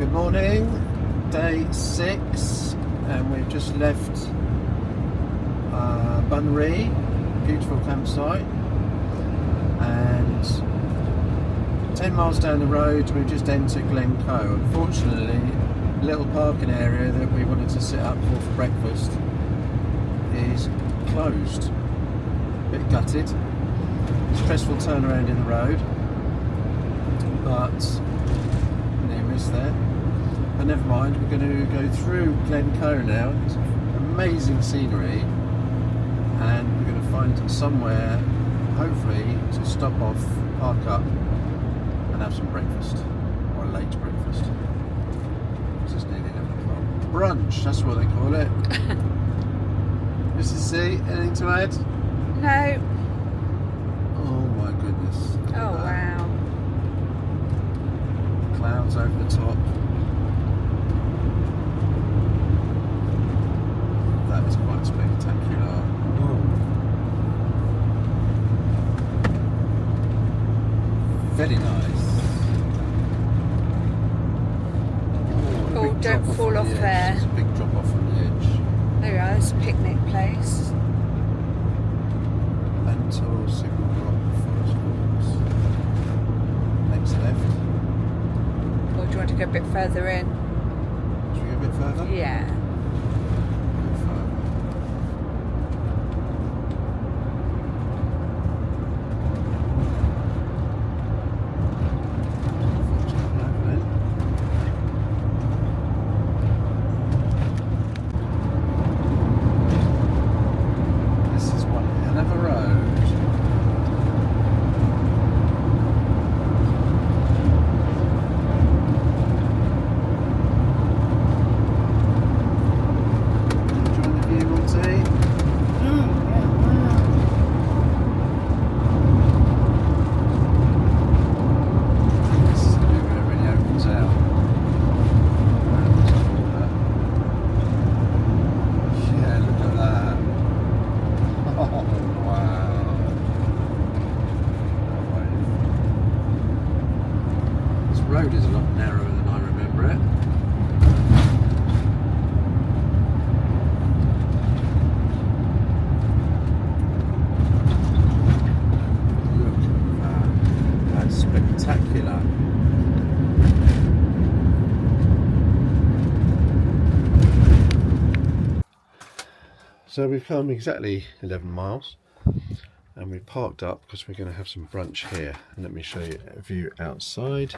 Good morning, day 6, and we've just left Bunree, beautiful campsite, and 10 miles down the road we've just entered Glencoe. Unfortunately, the little parking area that we wanted to sit up for breakfast is closed. A bit gutted. Stressful turnaround in the road, but near miss there. But never mind, we're going to go through Glencoe now. It's amazing scenery, and we're going to find somewhere, hopefully, to stop off, park up, and have some breakfast, or a late breakfast. It's just nearly 11 o'clock. Brunch, that's what they call it. Mrs. C, anything to add? No. Oh my goodness. Oh wow. Clouds over the top. That is quite spectacular. Oh. Very nice. Oh, don't fall off there. There's a big drop off on the edge. There we are, there's a picnic place. Mentor Signal Rock Forest Walks. Next left. Or do you want to go a bit further in? Should we go a bit further? Yeah. A bit further. This is one hell of a road. Enjoying the view, Monty? This is the bit where it really opens out. Around this corner. Yeah, look at that. Oh, wow. No way. This road is a lot narrower than I remember it. Look at that. That's spectacular. So we've come exactly 11 miles and we've parked up because we're going to have some brunch here. And let me show you a view outside.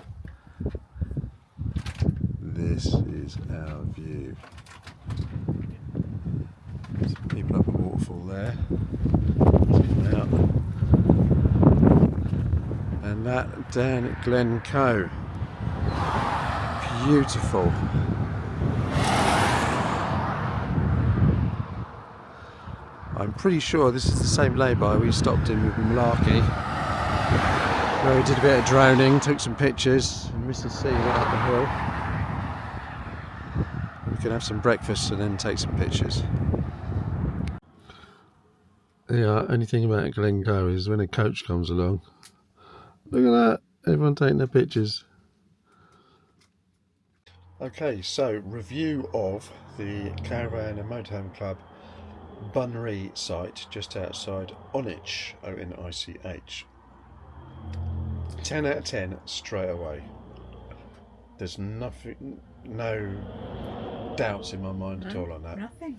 This is our view. Some people up a waterfall there. Check out. And that down at Glencoe. Beautiful. I'm pretty sure this is the same lay-by we stopped in with Malarkey, where we did a bit of droning, took some pictures, and Mrs. C went up the hill. We can have some breakfast and then take some pictures. Yeah, only thing about Glencoe is when a coach comes along, look at that, everyone taking their pictures. Okay, so review of the Caravan and Motorhome Club Bunree site just outside Onich, O-N-I-C-H. 10 out of 10 straight away. There's nothing, no doubts in my mind at all on that. Nothing.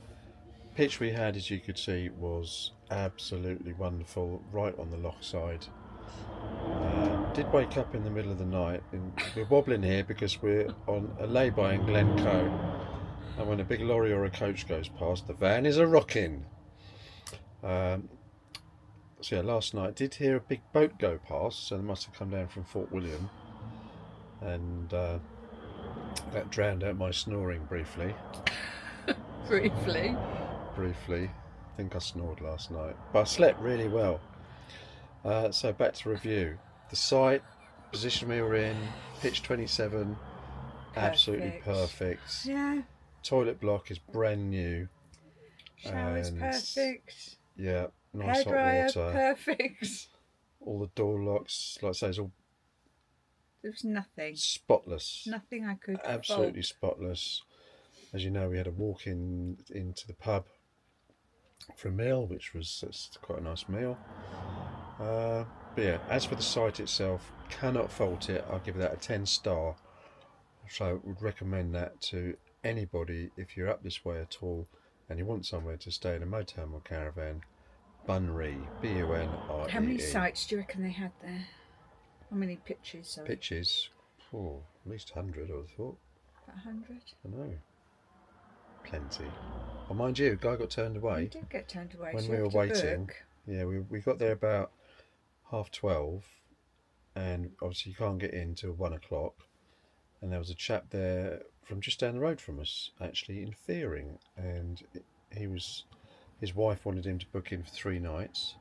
Pitch we had, as you could see, was absolutely wonderful, right on the loch side. Did wake up in the middle of the night, and we're wobbling here because we're on a lay-by in Glencoe. And when a big lorry or a coach goes past, the van is a rocking. So yeah, last night I did hear a big boat go past, so they must have come down from Fort William, and that drowned out my snoring briefly. Briefly. I think I snored last night, but I slept really well. So back to review. The site, position we were in, pitch 27, absolutely perfect. Yeah. Toilet block is brand new. Shower's And perfect. yeah, nice hot Hairdryer water. perfect. All the door locks, like I say, is all There was nothing. Spotless. Nothing I could Absolutely fault. spotless. As you know, we had a walk into the pub for a meal, which was quite a nice meal. But yeah, as for the site itself, cannot fault it. I'll give that a 10-star. So would recommend that to anybody if you're up this way at all and you want somewhere to stay in a motorhome or caravan. Bunree, Bunree. How many sites do you reckon they had there? How many pitches? Sorry. Pitches? Oh, at least 100, I would have thought. 100? I know. Plenty. Oh, mind you, a guy got turned away. He did get turned away. When so we you were have to waiting. book. Yeah, we got there about 12:30, and obviously you can't get in till 1 o'clock. And there was a chap there from just down the road from us, actually in Fearing, and his wife wanted him to book in for 3 nights,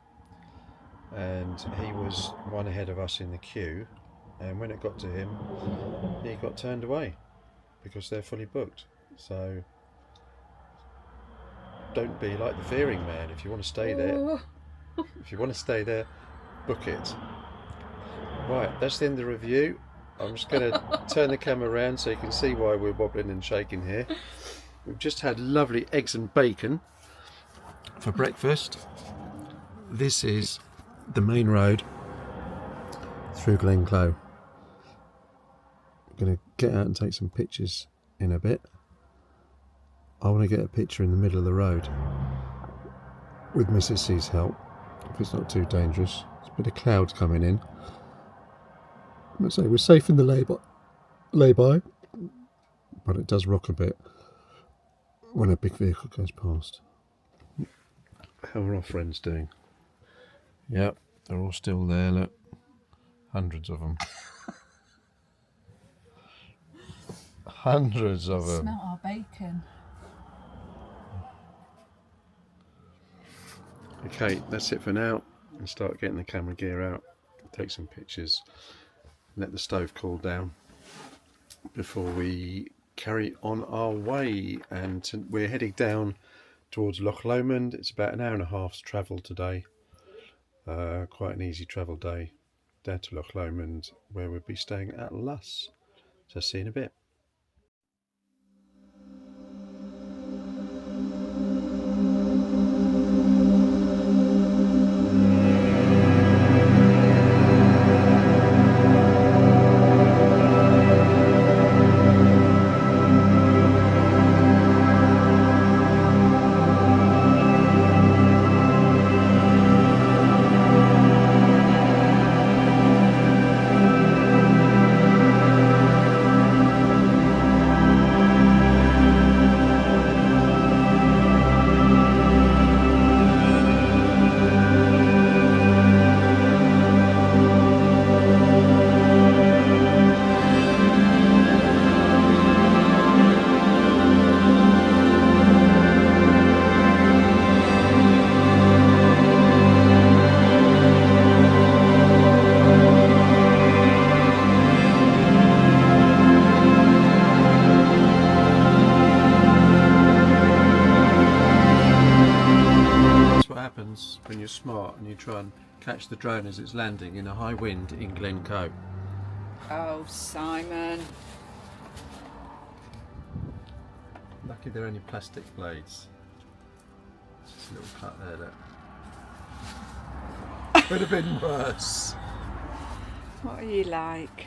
and he was one ahead of us in the queue. And when it got to him, he got turned away because they're fully booked. So don't be like the Fearing man. If you want to stay there, book it. Right, that's the end of the review. I'm just going to turn the camera around so you can see why we're wobbling and shaking here. We've just had lovely eggs and bacon for breakfast. This is the main road through Glencoe. I'm going to get out and take some pictures in a bit. I want to get a picture in the middle of the road with Mrs. C's help, if it's not too dangerous. There's a bit of clouds coming in. I'm going to say we're safe in the lay-by, but it does rock a bit when a big vehicle goes past. How are our friends doing? Yep, they're all still there, look. Hundreds of them. Hundreds of them. Smell our bacon. Okay, that's it for now. And start getting the camera gear out, take some pictures, let the stove cool down before we carry on our way. And we're heading down towards Loch Lomond. It's about an hour and a half's travel today. Quite an easy travel day down to Loch Lomond, where we'll be staying at Luss. So see you in a bit. When you're smart and you try and catch the drone as it's landing in a high wind in Glencoe. Oh, Simon. Lucky there are only plastic blades. Just a little cut there, look. Could have been worse. What are you like?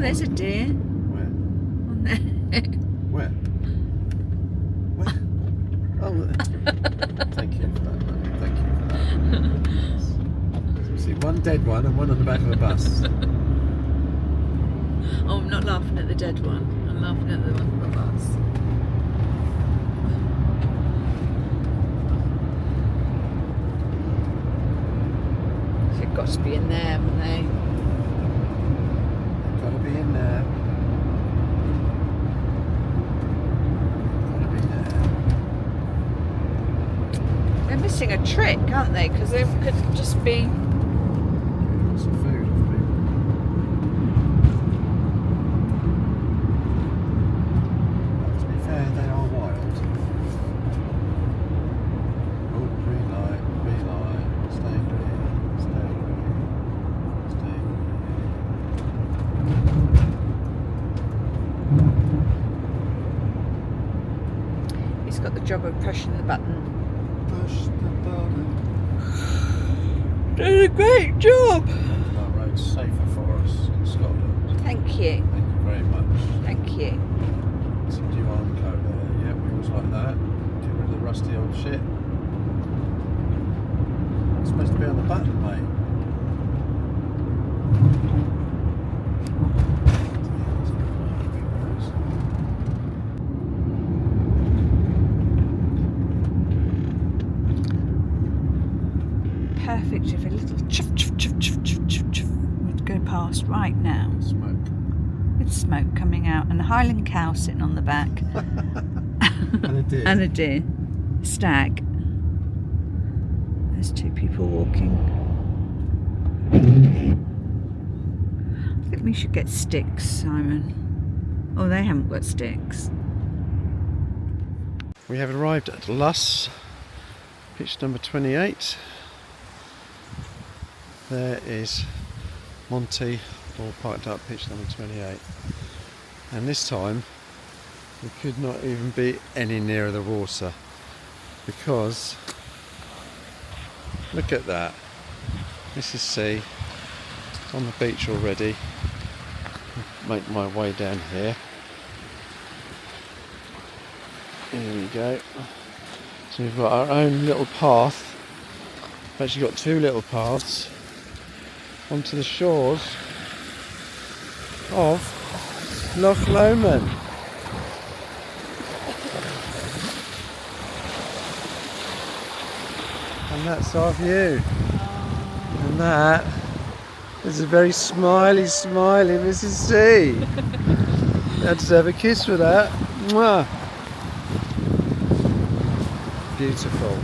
there's a deer. Where? On there. Where? Where? Oh, thank you for that, Monty. Thank you for that. So, see, one dead one and one on the back of the bus. Oh, I'm not laughing at the dead one. I'm laughing at the one on the bus. They've got to be in there, haven't they? Gotta be in there. Gotta be there. They're missing a trick, aren't they? Because they could just be. Got some food off people. But to be fair, they are wild. Oh, green light, stay green, stay green, stay green. He's got the job of pushing the button. Push the button. Did a great job. Our road's safer for us in Scotland. Thank you. Thank you very much. Thank you. Some new Glencoe there. Yeah, wheels like that. Get rid of the rusty old shit. It's supposed to be on the button, mate. Perfect if a little chuff would go past right now. Smoke. With smoke coming out and a Highland cow sitting on the back. And a deer. And a deer. Stag. There's two people walking. I think we should get sticks, Simon. Oh, they haven't got sticks. We have arrived at Luss, pitch number 28. There is Monty, all parked up, pitch number 28. And this time we could not even be any nearer the water because look at that. This is sea. It's on the beach already. Make my way down here. Here we go. So we've got our own little path. We've actually got two little paths onto the shores of Loch Lomond. And that's our view. And that is a very smiley Mrs. C. Had to have a kiss for that. Mwah. Beautiful.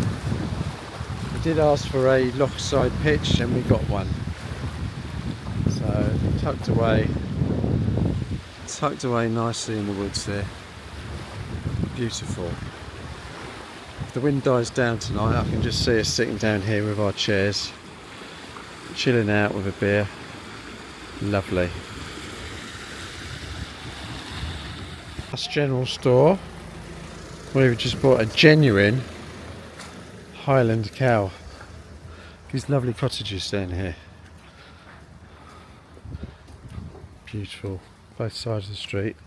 We did ask for a lochside pitch and we got one. So tucked away nicely in the woods there. Beautiful. If the wind dies down tonight, I can just see us sitting down here with our chairs, chilling out with a beer. Lovely. That's general store. We've just bought a genuine Highland cow. These lovely cottages down here. Beautiful, both sides of the street.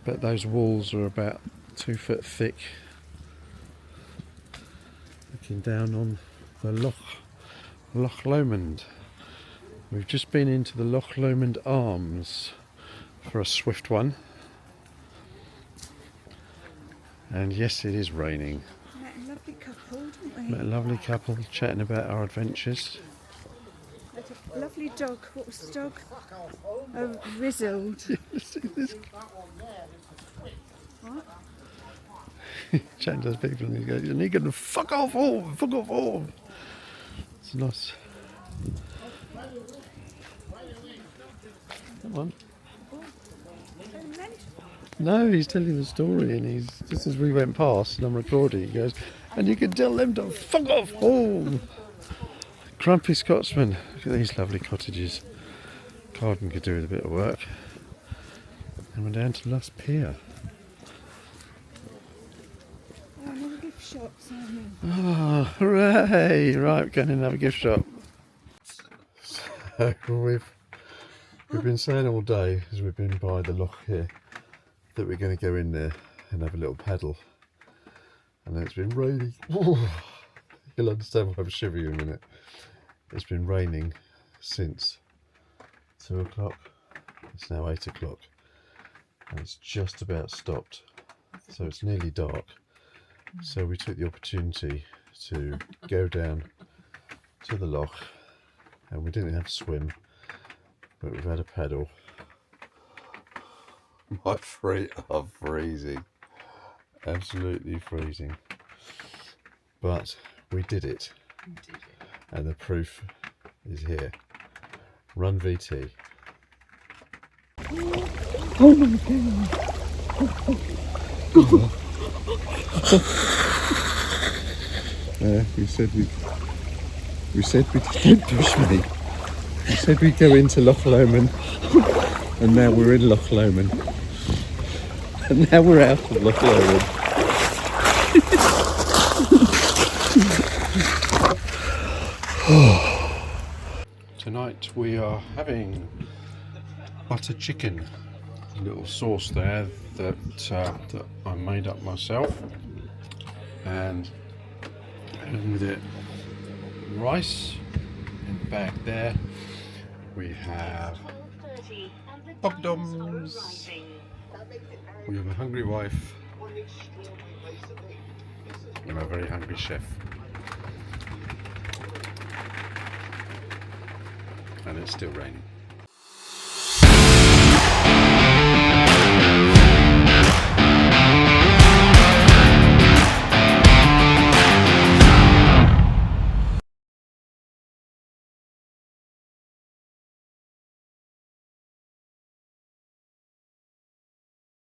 But those walls are about 2 foot thick. Looking down on the Loch Lomond. We've just been into the Loch Lomond Arms for a swift one. And yes, it is raining. Met a lovely couple, didn't we? Met a lovely couple chatting about our adventures. Met a lovely dog. What was the dog? Oh, Rizzled. What? Chatting to those people and he goes, "You need to fuck off home, fuck off home." It's nice. Come on. No, he's telling the story and he's just as we went past and I'm recording, he goes, "And you can tell them to fuck off home." Grumpy Scotsman. Look at these lovely cottages. Garden could do with a bit of work. And we're down to Luss Pier. Oh, another gift shop, Simon. Oh, hooray! Right, we're going in another gift shop. So we've been saying all day as we've been by the loch here that we're going to go in there and have a little paddle, and then it's been raining. You'll understand why I'm shivering in a minute. It's been raining since 2 o'clock. It's now 8 o'clock and it's just about stopped, so it's nearly dark. So we took the opportunity to go down to the loch, and we didn't have to swim, but we've had a paddle. My feet are freezing, absolutely freezing, but we did it, and the proof is here. Run VT. Oh my god. We said we don't push me. We said we'd go into Loch Lomond, and now we're in Loch Lomond, and now we're out of Loch Lomond. Tonight we are having butter chicken, a little sauce there that I made up myself, and with it rice in the bag there. We have poppadoms. We have a hungry wife and a very hungry chef. And it's still raining.